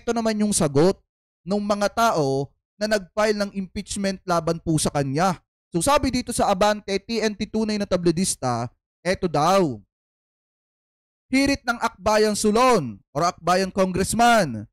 Ito naman yung sagot ng mga tao na nag-file ng impeachment laban po sa kanya. So sabi dito sa Abante, TNT Tunay na Tabloidista, eto daw. Hirit ng Akbayan Sulon or Akbayan Congressman.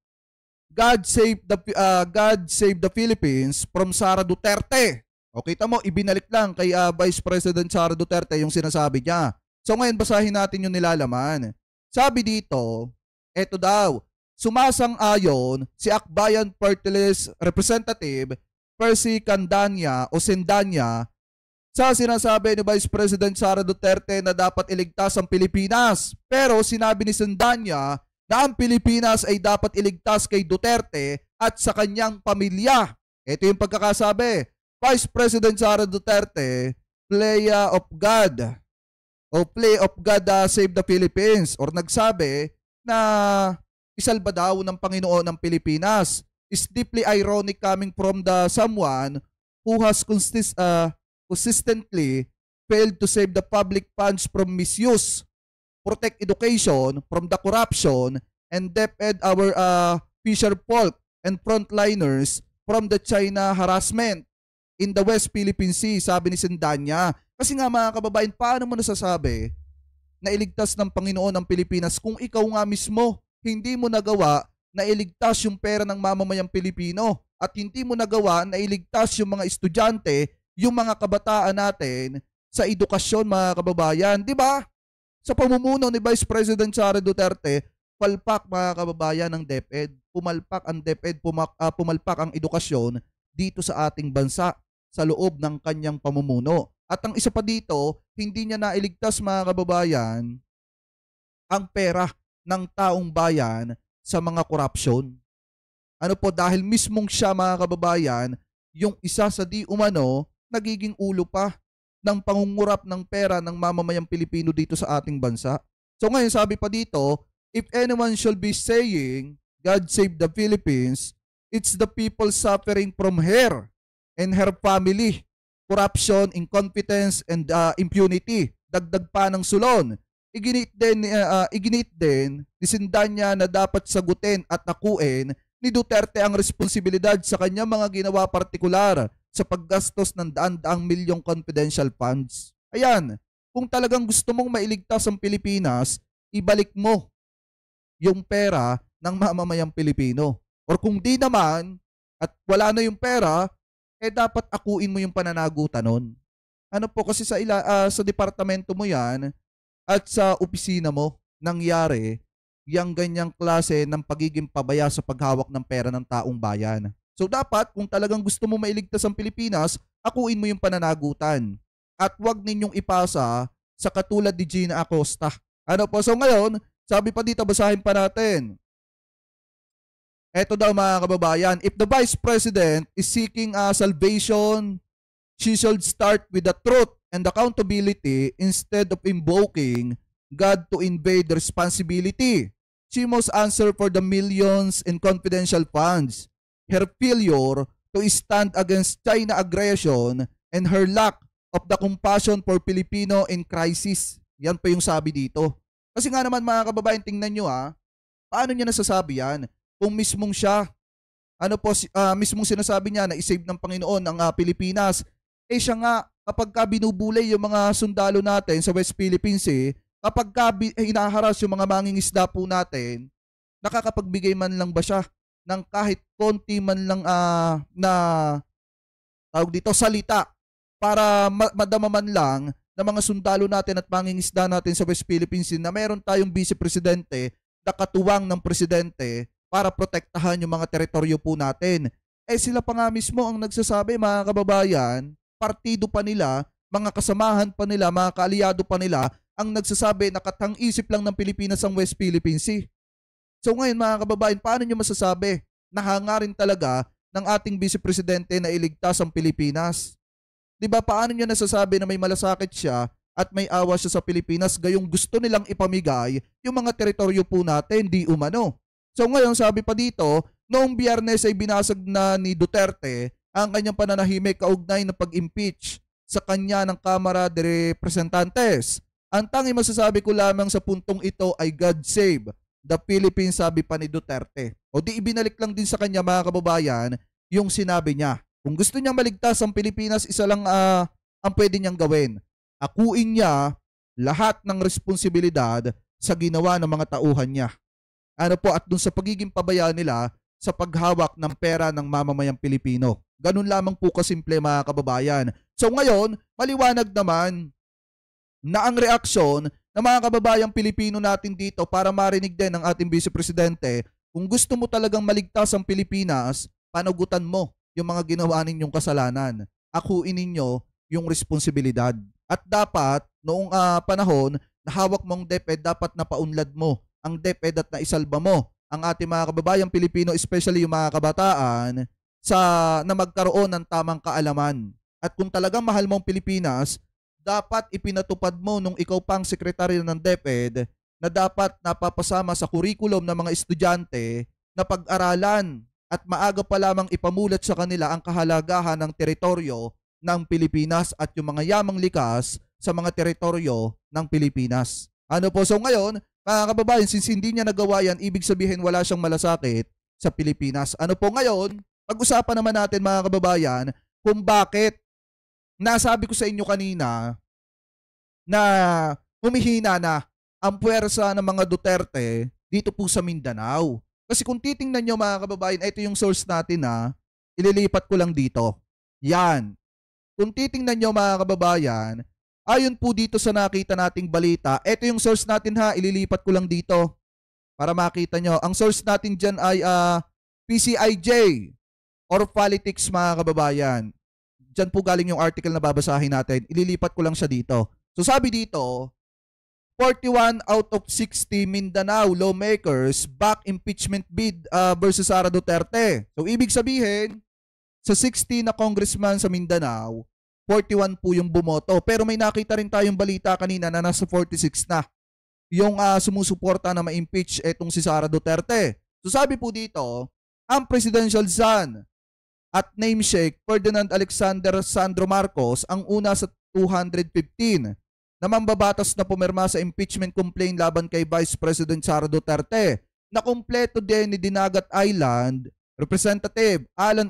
God save the Philippines from Sara Duterte. O kita mo, ibinalik lang kay Vice President Sara Duterte yung sinasabi niya. So ngayon basahin natin yung nilalaman. Sabi dito, eto daw, sumasang-ayon si Akbayan Party List Representative Percy Candanya o Sendanya sa sinasabi ni Vice President Sara Duterte na dapat iligtas ang Pilipinas. Pero sinabi ni Sendanya na ang Pilipinas ay dapat iligtas kay Duterte at sa kanyang pamilya. Ito yung pagkakasabi. Vice President Sara Duterte, play of God save the Philippines, or nagsabi na isalba daw ng Panginoon ng Pilipinas. Is deeply ironic coming from the someone who has consistently failed to save the public funds from misuse, protect education from the corruption, and defend our fisher folk and frontliners from the China harassment in the West Philippine Sea, sabi ni Sendanya. Kasi nga mga kababayan, paano mo nasasabi na iligtas ng Panginoon ang Pilipinas kung ikaw nga mismo hindi mo nagawa na iligtas yung pera ng mamamayang Pilipino at hindi mo nagawa na iligtas yung mga estudyante, yung mga kabataan natin sa edukasyon, mga kababayan. Di ba? Sa pamumuno ni Vice President Sara Duterte, palpak mga kababayan ng DepEd. Pumalpak ang DepEd, pumalpak ang edukasyon dito sa ating bansa sa loob ng kanyang pamumuno. At ang isa pa dito, hindi niya nailigtas mga kababayan ang pera ng taong bayan sa mga korupsyon. Ano po, dahil mismong siya mga kababayan, yung isa sa di umano, nagiging ulo pa ng pangungurap ng pera ng mamamayang Pilipino dito sa ating bansa. So ngayon sabi pa dito, if anyone shall be saying, God save the Philippines, it's the people suffering from her and her family. Corruption, incompetence, and impunity. Dagdag pa ng Sulon. Iginit din ni Sendanya na dapat sagutin at akuin ni Duterte ang responsibilidad sa kanyang mga ginawa partikular sa paggastos ng daan-daang milyong confidential funds. Ayan, kung talagang gusto mong mailigtas ang Pilipinas, ibalik mo yung pera ng mamamayang Pilipino. Or kung di naman, at wala na yung pera, dapat akuin mo yung pananagutan nun. Ano po, kasi sa departamento mo yan, at sa opisina mo, nangyari yung ganyang klase ng pagiging pabaya sa paghawak ng pera ng taong bayan. So dapat, kung talagang gusto mo mailigtas ang Pilipinas, akuin mo yung pananagutan. At huwag ninyong ipasa sa katulad ni Gina Acosta. Ano po, so ngayon, sabi pa dito, basahin pa natin. Eto daw mga kababayan, if the Vice President is seeking salvation, she should start with the truth and accountability instead of invoking God to invade the responsibility. She must answer for the millions in confidential funds, her failure to stand against China aggression, and her lack of the compassion for Filipino in crisis. Yan pa yung sabi dito. Kasi nga naman mga kababayan, tingnan nyo paano niya nasasabi yan? Kung mismong siya, mismong sinasabi niya na isave ng Panginoon ang Pilipinas, siya nga, kapag binubulay yung mga sundalo natin sa West Philippine Sea, kapag hinaharas yung mga mangingisda po natin, nakakapagbigay man lang ba siya ng kahit konti man lang na tawag dito, salita para madama man lang ng mga sundalo natin at mangingisda natin sa West Philippine Sea na meron tayong vice-presidente na katuwang ng presidente para protektahan yung mga teritoryo po natin. Sila pa nga mismo ang nagsasabi, mga kababayan, partido pa nila, mga kasamahan pa nila, mga kaalyado pa nila, ang nagsasabi na katang-isip lang ng Pilipinas ang West Philippine Sea. So ngayon mga kababayan, paano nyo masasabi na hangarin talaga ng ating vice-presidente na iligtas ang Pilipinas? Diba, paano nyo nasasabi na may malasakit siya at may awa siya sa Pilipinas gayong gusto nilang ipamigay yung mga teritoryo po natin, di umano? So ngayon sabi pa dito, noong Biyernes ay binasag na ni Duterte ang kanyang pananahimik kaugnay ng pag-impeach sa kanya ng Kamara de Representantes. Ang tanging masasabi ko lamang sa puntong ito ay God save the Philippines, sabi pa ni Duterte. O di ibinalik lang din sa kanya mga kababayan yung sinabi niya. Kung gusto niyang maligtas ang Pilipinas, isa lang ang pwede niyang gawin. Akuin niya lahat ng responsibilidad sa ginawa ng mga tauhan niya. Ano po, at dun sa pagiging pabaya nila sa paghawak ng pera ng mamamayang Pilipino. Ganun lamang po kasimple mga kababayan. So ngayon, maliwanag naman na ang reaksyon ng mga kababayang Pilipino natin dito para marinig din ng ating Vice Presidente, kung gusto mo talagang maligtas ang Pilipinas, panagutan mo yung mga ginawa ninyong kasalanan. Akuin ninyo yung responsibilidad. At dapat, noong panahon na hawak mong DepEd, dapat napaunlad mo ang DepEd at naisalba mo ang ating mga kababayang Pilipino, especially yung mga kabataan, na magkaroon ng tamang kaalaman. At kung talagang mahal mo ang Pilipinas, dapat ipinatupad mo nung ikaw pang sekretaryo ng DepEd na dapat napapasama sa kurikulum ng mga estudyante na pag-aralan at maaga pa lamang ipamulat sa kanila ang kahalagahan ng teritoryo ng Pilipinas at yung mga yamang likas sa mga teritoryo ng Pilipinas. Ano po, so ngayon, mga kababayan, since hindi niya nagawa yan, ibig sabihin wala siyang malasakit sa Pilipinas. Ano po ngayon, pag-usapan naman natin mga kababayan kung bakit nasabi ko sa inyo kanina na humihina na ang puwersa ng mga Duterte dito po sa Mindanao. Kasi kung titingnan nyo mga kababayan, ito yung source natin ililipat ko lang dito. Yan. Kung titingnan nyo mga kababayan, ayon po dito sa nakita nating balita, ito yung source natin ililipat ko lang dito para makita nyo. Ang source natin dyan ay PCIJ or Politics mga kababayan. Diyan po galing yung article na babasahin natin. Ililipat ko lang siya dito. So sabi dito, 41 out of 60 Mindanao lawmakers back impeachment bid versus Sara Duterte. So ibig sabihin, sa 60 na congressman sa Mindanao, 41 po yung bumoto. Pero may nakita rin tayong balita kanina na nasa 46 na yung sumusuporta na ma-impeach etong si Sara Duterte. So sabi po dito, ang presidential son at namesake Ferdinand Alexander Sandro Marcos ang una sa 215 na mambabatas na pumirma sa impeachment complaint laban kay Vice President Sara Duterte, na kumpleto din ni Dinagat Island Representative Alan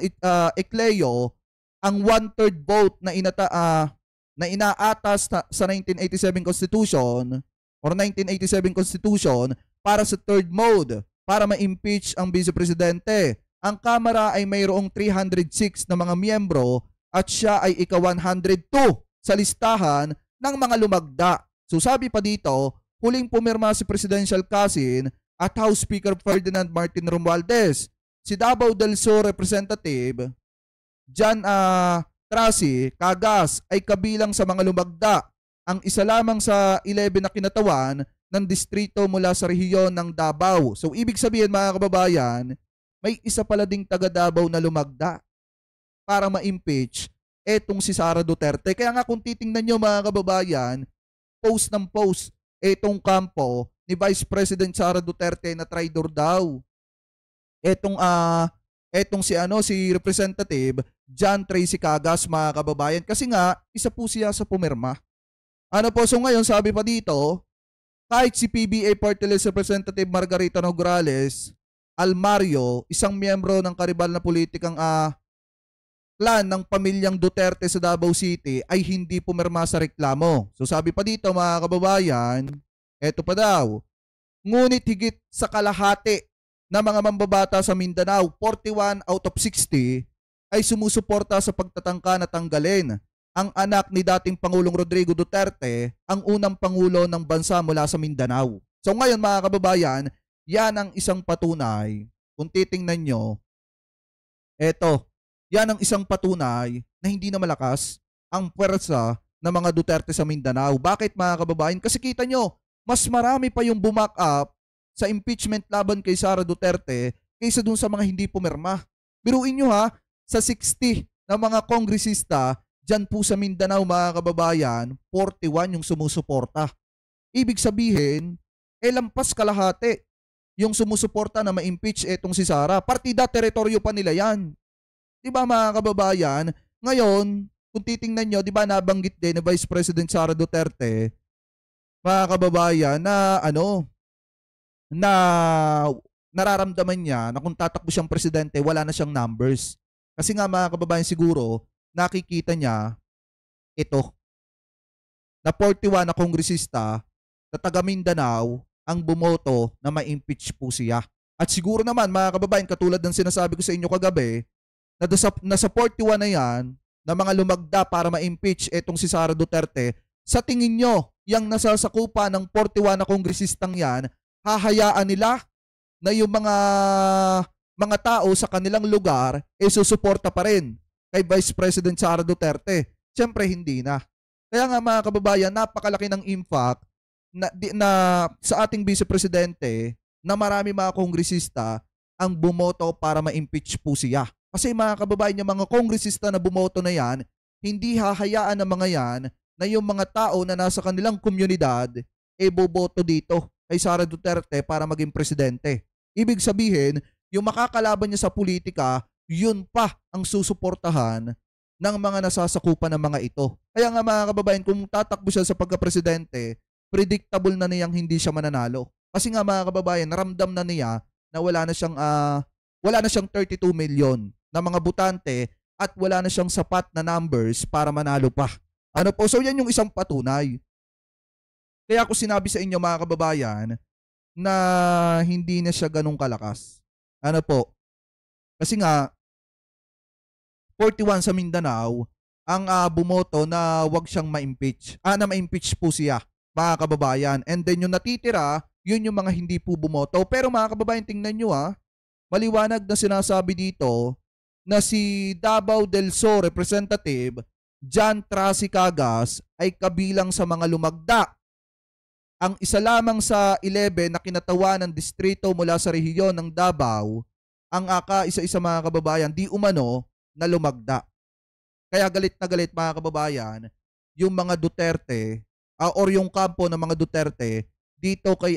Ecleo ang 1/3 vote na inaatas sa 1987 Constitution or 1987 Constitution para sa third mode para ma-impeach ang Vice Presidente. Ang Kamara ay mayroong 306 na mga miyembro at siya ay ika-102 sa listahan ng mga lumagda. So sabi pa dito, huling pumirma si Presidential Cousin at House Speaker Ferdinand Martin Romualdez. Si Davao del Sur Representative Jan Trasi Cagas ay kabilang sa mga lumagda. Ang isa lamang sa 11 na kinatawan ng distrito mula sa rehiyon ng Davao. So ibig sabihin mga kababayan, may isa pala ding taga Davao na lumagda para ma-impeach etong si Sara Duterte. Kaya nga kung titingnan nyo mga kababayan, post ng post etong kampo ni Vice President Sara Duterte na traidor daw. Etong si Representative John Tracy Cagas mga kababayan, kasi nga isa po siya sa pumirma. Ano po, so ngayon sabi pa dito, kahit si PBA Party List Representative Margarita Nograles Almario, isang miyembro ng karibal na politikang clan ng pamilyang Duterte sa Davao City, ay hindi pumirma sa reklamo. So sabi pa dito mga kababayan, eto pa daw, ngunit higit sa kalahati na mga mambabata sa Mindanao, 41 out of 60, ay sumusuporta sa pagtatangka na tanggalin ang anak ni dating Pangulong Rodrigo Duterte, ang unang Pangulo ng bansa mula sa Mindanao. So ngayon mga kababayan, yan ang isang patunay. Kung titingnan nyo, yan ang isang patunay na hindi na malakas ang puwersa ng mga Duterte sa Mindanao. Bakit mga kababayan? Kasi kita nyo, mas marami pa yung bumak up sa impeachment laban kay Sara Duterte kaysa dun sa mga hindi pumirma. Biruin nyo sa 60 na mga kongresista dyan po sa Mindanao mga kababayan, 41 yung sumusuporta. Ibig sabihin, lampas kalahati yung sumusuporta na ma-impeach etong si Sara. Partida, teritoryo pa nila yan. Diba mga kababayan? Ngayon, kung titingnan nyo, diba nabanggit din ni Vice President Sara Duterte, mga kababayan, na na nararamdaman niya na kung tatakbo siyang presidente, wala na siyang numbers. Kasi nga mga kababayan siguro, nakikita niya ito, na 41 na kongresista na taga Mindanao ang bumoto na ma-impeach po siya. At siguro naman mga kababayan, katulad ng sinasabi ko sa inyo kagabi, na nasa 41 na yan, na mga lumagda para ma-impeach etong si Sara Duterte, sa tingin nyo, yung nasasakupa ng 41 na kongresistang yan, hahayaan nila na yung mga tao sa kanilang lugar susuporta pa rin kay Vice President Sara Duterte? Siyempre hindi na. Kaya nga mga kababayan, napakalaki ng impact na sa ating Vice Presidente na marami mga kongresista ang bumoto para ma-impeach po siya. Kasi mga kababayan, yung mga kongresista na bumoto na yan, hindi hahayaan ng mga yan na yung mga tao na nasa kanilang komunidad boboto dito kay Sara Duterte para maging presidente. Ibig sabihin, yung makakalaban niya sa politika, yun pa ang susuportahan ng mga nasasakupan ng mga ito. Kaya nga mga kababayan, kung tatakbo siya sa pagka-presidente, predictable na niyang hindi siya mananalo. Kasi nga mga kababayan, naramdam na niya na wala na siyang 32 million na mga botante at wala na siyang sapat na numbers para manalo pa. Ano po? So yan yung isang patunay. Kaya ako sinabi sa inyo mga kababayan na hindi na siya ganun kalakas. Ano po? Kasi nga 41 sa Mindanao ang bumoto na wag siyang ma-impeach. Na ma-impeach po siya, mga kababayan. And then yung natitira, yun yung mga hindi po bumoto. Pero mga kababayan, tingnan nyo maliwanag na sinasabi dito na si Davao del Sur Representative John Tracy Cagas ay kabilang sa mga lumagda. Ang isa lamang sa 11 na kinatawa ng distrito mula sa rehiyon ng Davao, ang isa-isa mga kababayan, di umano na lumagda. Kaya galit na galit mga kababayan, yung mga Duterte or yung kampo ng mga Duterte dito kay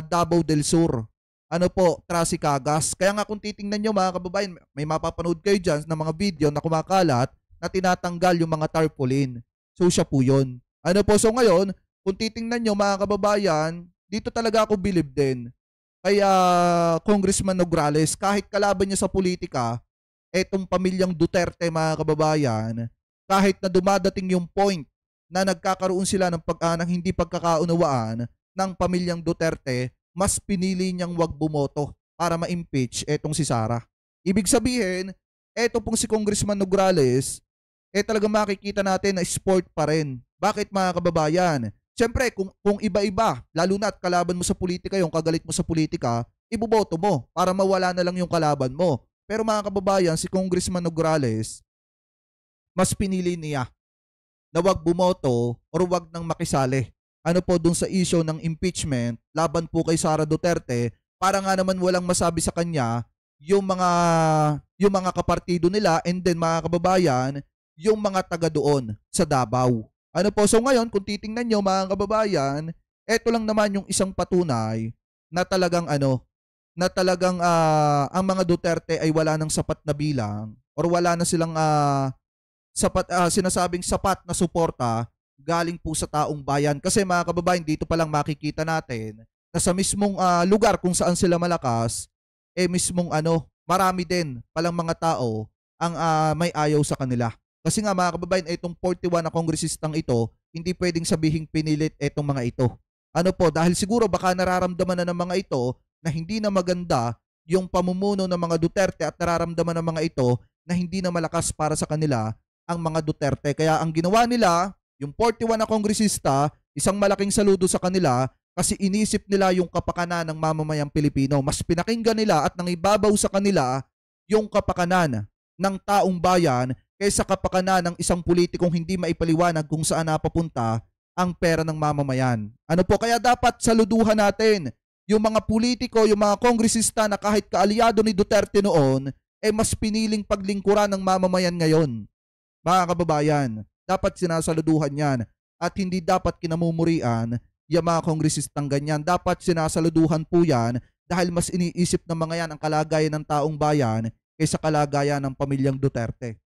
Davao del Sur. Ano po, Tracy Cagas. Kaya nga kung titingnan nyo mga kababayan, may mapapanood kayo dyan ng mga video na kumakalat na tinatanggal yung mga tarpaulin. So siya po yun. Ano po, so ngayon, kung titingnan nyo mga kababayan, dito talaga ako believe din. Kaya Congressman Nograles, kahit kalaban niya sa politika, etong pamilyang Duterte mga kababayan, kahit na dumadating yung point na nagkakaroon sila ng hindi pagkakaunawaan ng pamilyang Duterte, mas pinili niyang wag bumoto para ma-impeach etong si Sara. Ibig sabihin, eto pong si Congressman Nograles, talagang makikita natin na sport pa rin. Bakit mga kababayan? Siyempre, kung iba-iba, lalo na at kalaban mo sa politika, yung kagalit mo sa politika, iboboto mo para mawala na lang yung kalaban mo. Pero mga kababayan, si Congressman Nograles, mas pinili niya na wag bumoto or wag nang makisali. Ano po dun sa issue ng impeachment laban po kay Sara Duterte, para nga naman walang masabi sa kanya yung mga kapartido nila, and then mga kababayan, yung mga taga doon sa Davao. Ano po, so ngayon kung titingnan nyo mga kababayan, eto lang naman yung isang patunay na talagang ang mga Duterte ay wala ng sapat na bilang or wala na silang sinasabing sapat na suporta galing po sa taong bayan. Kasi mga kababayan, dito pa lang makikita natin na sa mismong lugar kung saan sila malakas, mismong marami din palang mga tao ang may ayaw sa kanila. Kasi nga mga kababayan, itong 41 na kongresistang ito, hindi pwedeng sabihing pinilit itong mga ito. Ano po, dahil siguro baka nararamdaman na ng mga ito na hindi na maganda yung pamumuno ng mga Duterte at nararamdaman ng mga ito na hindi na malakas para sa kanila ang mga Duterte. Kaya ang ginawa nila, yung 41 na kongresista, isang malaking saludo sa kanila kasi inisip nila yung kapakanan ng mamamayang Pilipino. Mas pinakinggan nila at nangibabaw sa kanila yung kapakanan ng taong bayan kaysa kapakanan ng isang politikong hindi maipaliwanag kung saan napapunta ang pera ng mamamayan. Ano po, kaya dapat saluduhan natin yung mga politiko, yung mga kongresista na kahit kaalyado ni Duterte noon, mas piniling paglingkuran ng mamamayan ngayon. Mga kababayan, dapat sinasaluduhan yan at hindi dapat kinamumurian yung mga kongresistang ganyan. Dapat sinasaluduhan po yan dahil mas iniisip ng mga yan ang kalagayan ng taong bayan kaysa kalagayan ng pamilyang Duterte.